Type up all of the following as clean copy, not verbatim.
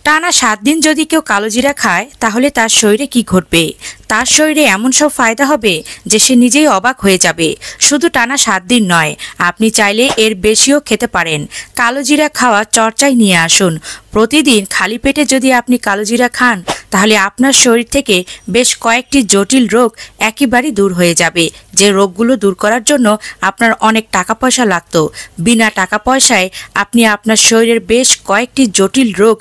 টানা 7 দিন যদি কেউ কালোজিরা খায় তাহলে তার শরীরে কি ঘটবে? তার শরীরে এমন সব ফায়দা হবে যে সে নিজেই অবাক হয়ে যাবে। শুধু টানা 7 দিন নয়, আপনি চাইলে এর বেশিও খেতে পারেন। কালোজিরা খাওয়া চর্চায় নিয়ে আসুন। প্রতিদিন খালি পেটে যদি আপনি কালোজিরা খান তাহলে আপনার শরীর থেকে বেশ কয়েকটি জটিল রোগ একেবারেই দূর হয়ে যাবে। যে রোগগুলো দূর করার জন্য আপনার অনেক টাকা পয়সা লাগতো, বিনা টাকা পয়সায় আপনি আপনার শরীরের বেশ কয়েকটি জটিল রোগ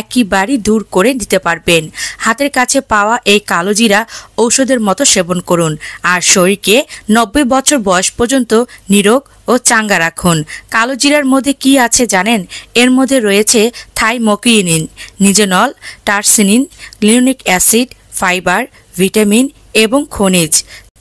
একেবারেই দূর করে দিতে পারবেন। হাতের কাছে পাওয়া এই কালোজিরা ঔষধের মতো সেবন করুন আর শরীরকে 90 বছর বয়স পর্যন্ত নিরোগ ও চাঙ্গা রাখুন। কালোজিরার মধ্যে কি আছে জানেন? এর মধ্যে রয়েছে থাইমোকিনিন, নিজেনল, টারসিনিন, লিনোলিক অ্যাসিড, ফাইবার, ভিটামিন এবং খনিজ।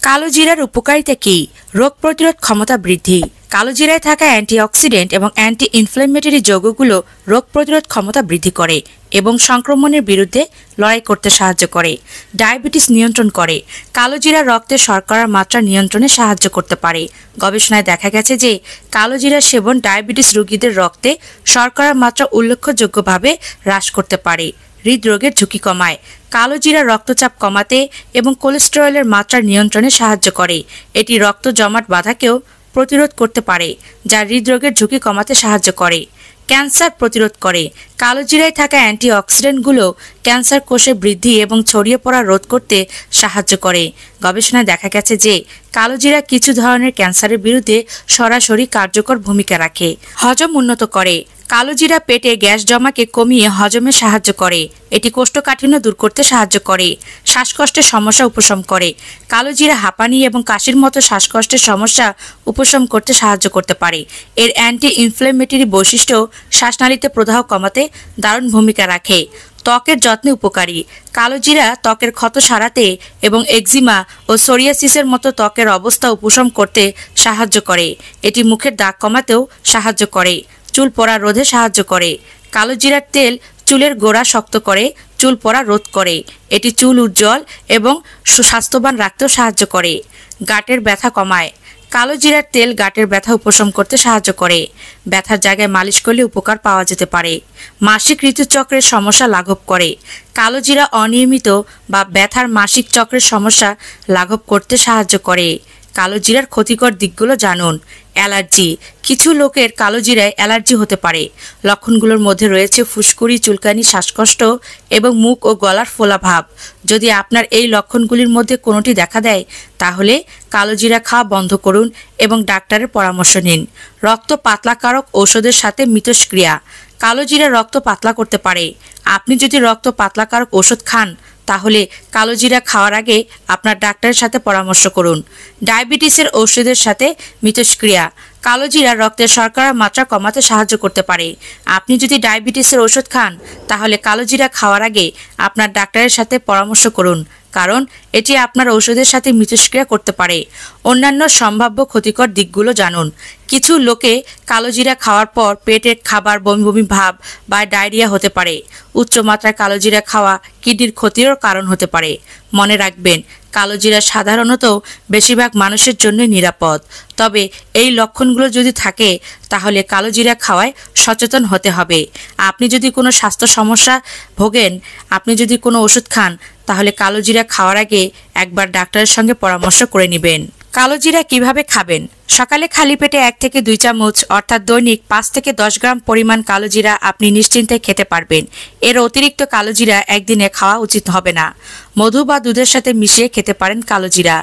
কালোজিরার উপকারিতা কি? রোগ প্রতিরোধ ক্ষমতা বৃদ্ধি। কালোজিরায় থাকা অ্যান্টিঅক্সিডেন্ট এবং অ্যান্টি ইনফ্লেমেটরি যৌগগুলো রোগ প্রতিরোধ ক্ষমতা বৃদ্ধি করে এবং সংক্রমণের বিরুদ্ধে লড়াই করতে সাহায্য করে। ডায়াবেটিস নিয়ন্ত্রণ করে। কালোজিরা রক্তে শর্করার মাত্রা নিয়ন্ত্রণে সাহায্য করতে পারে। গবেষণায় দেখা গেছে যে কালোজিরা সেবন ডায়াবেটিস রোগীদের রক্তে শর্করার মাত্রা উল্লেখযোগ্যভাবে হ্রাস করতে পারে। হৃদরোগের ঝুঁকি কমায়। কালোজিরা রক্তচাপ কমাতে এবং কোলেস্টেরলের মাত্রা নিয়ন্ত্রণে সাহায্য করে। এটি রক্ত জমাট বাঁধাকেও প্রতিরোধ করতে পারে, যা হৃদরোগের ঝুঁকি কমাতে সাহায্য করে। ক্যান্সার প্রতিরোধ করে। কালোজিরায় থাকা অ্যান্টিঅক্সিডেন্টগুলো ক্যান্সার কোষে বৃদ্ধি এবং ছড়িয়ে পড়া রোধ করতে সাহায্য করে। গবেষণায় দেখা গেছে যে কালোজিরা কিছু ধরনের ক্যান্সারের বিরুদ্ধে সরাসরি কার্যকর ভূমিকা রাখে। হজম উন্নত করে। কালোজিরা পেটে গ্যাস জমাকে কমিয়ে হজমে সাহায্য করে। এটি কোষ্ঠকাঠিন্য দূর করতে সাহায্য করে। শ্বাসকষ্টের সমস্যা উপশম করে। কালোজিরা হাঁপানি এবং কাশির মতো শ্বাসকষ্টের সমস্যা উপশম করতে সাহায্য করতে পারে। এর অ্যান্টি ইনফ্লেমেটরি বৈশিষ্ট্য শ্বাসনালীতে প্রদাহ কমাতে দারুণ ভূমিকা রাখে। ত্বকের যত্নে উপকারী। কালোজিরা ত্বকের ক্ষত সারাতে এবং একজিমা ও সোরিয়াসিসের মতো ত্বকের অবস্থা উপশম করতে সাহায্য করে। এটি মুখের দাগ কমাতেও সাহায্য করে। চুল পড়া রোধে সাহায্য করে। কালোজিরার তেল চুলের গোড়া শক্ত করে, চুল পড়া রোধ করে। এটি চুল উজ্জ্বল এবং সুস্বাস্থ্যবান রাখতেও সাহায্য করে। গাঁটের ব্যথা কমায়। কালোজিরার তেল গাঁটের ব্যথা উপশম করতে সাহায্য করে। ব্যথার জায়গায় মালিশ করলে উপকার পাওয়া যেতে পারে। মাসিক ঋতুচক্রের সমস্যা লাঘব করে। কালোজিরা অনিয়মিত বা ব্যথার মাসিক চক্রের সমস্যা লাঘব করতে সাহায্য করে। কালোজিরার ক্ষতিকর দিকগুলো জানুন। অ্যালার্জি। কিছু লোকের কালোজিরায় অ্যালার্জি হতে পারে। লক্ষণগুলোর মধ্যে রয়েছে ফুসকুড়ি, চুলকানি, শ্বাসকষ্ট এবং মুখ ও গলার ফোলা ভাব। যদি আপনার এই লক্ষণগুলির মধ্যে কোনোটি দেখা দেয় তাহলে কালোজিরা খাওয়া বন্ধ করুন এবং ডাক্তারের পরামর্শ নিন। রক্ত পাতলাকারক ঔষধের সাথে মিথস্ক্রিয়া। কালোজিরা রক্ত পাতলা করতে পারে। আপনি যদি রক্ত পাতলাকারক ওষুধ খান তাহলে কালোজিরা খাওয়ার আগে আপনার ডাক্তারের সাথে পরামর্শ করুন। ডায়াবেটিসের ঔষধের সাথে মিথস্ক্রিয়া। কালোজিরা রক্তের শর্করার মাত্রা কমাতে সাহায্য করতে পারে। আপনি যদি ডায়াবেটিসের ওষুধ খান তাহলে কালোজিরা খাওয়ার আগে আপনার ডাক্তারের সাথে পরামর্শ করুন, কারণ এটি আপনার ঔষধের সাথে মিথস্ক্রিয়া করতে পারে। অন্যান্য সম্ভাব্য ক্ষতিকর দিকগুলো জানুন। কিছু লোকে কালোজিরা খাওয়ার পর পেটের খাবার বমি বমি ভাব বা ডায়রিয়া হতে পারে। উচ্চমাত্রায় কালোজিরা খাওয়া কিডনির ক্ষতিরও কারণ হতে পারে। মনে রাখবেন, কালোজিরা সাধারণত বেশিরভাগ মানুষের জন্য নিরাপদ। তবে এই লক্ষণগুলো যদি থাকে তাহলে কালোজিরা খাওয়ায় সচেতন হতে হবে। আপনি যদি কোনো স্বাস্থ্য সমস্যা ভোগেন, আপনি যদি কোনো ওষুধ খান তাহলে কালোজিরা খাওয়ার আগে একবার ডাক্তারের সঙ্গে পরামর্শ করে নেবেন। কালোজিরা কিভাবে খাবেন? সকালে খালি পেটে 1 থেকে 2 চামচ অর্থাৎ দৈনিক 5 থেকে 10 গ্রাম পরিমাণ কালোজিরা আপনি নিশ্চিন্তে খেতে পারবেন। এর অতিরিক্ত কালোজিরা একদিনে খাওয়া উচিত হবে না। মধু বা দুধের সাথে মিশিয়ে খেতে পারেন কালোজিরা।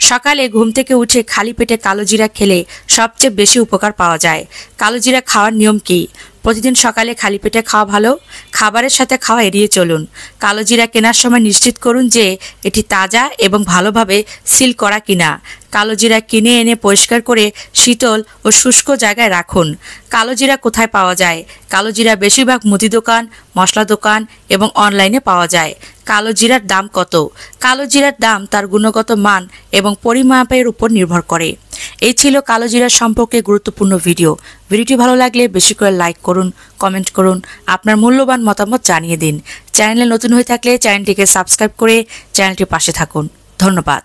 সকালে ঘুম থেকে উঠে খালি পেটে কালোজিরা খেলে সবচেয়ে বেশি উপকার পাওয়া যায়। কালোজিরা খাওয়ার নিয়ম কি? প্রতিদিন সকালে খালি পেটে খাওয়া ভালো। খাবারের সাথে খাওয়া এড়িয়ে চলুন। কালোজিরা কেনার সময় নিশ্চিত করুন যে এটি তাজা এবং ভালোভাবে সিল করা কিনা। কালোজিরা কিনে এনে পরিষ্কার করে শীতল ও শুষ্ক জায়গায় রাখুন। কালোজিরা কোথায় পাওয়া যায়? কালোজিরা বেশিরভাগ মুদি দোকান, মশলা দোকান এবং অনলাইনে পাওয়া যায়। কালোজিরার দাম কত? কালোজিরার দাম তার গুণগত মান এবং পরিমাপের উপর নির্ভর করে। এই ছিল কালোজিরা সম্পর্কে গুরুত্বপূর্ণ ভিডিও। ভিডিওটি ভালো লাগলে বেশি করে লাইক করুন, কমেন্ট করুন, আপনার মূল্যবান মতামত জানিয়ে দিন। চ্যানেলে নতুন হয়ে থাকলে চ্যানেলটিকে সাবস্ক্রাইব করে চ্যানেলটির পাশে থাকুন। ধন্যবাদ।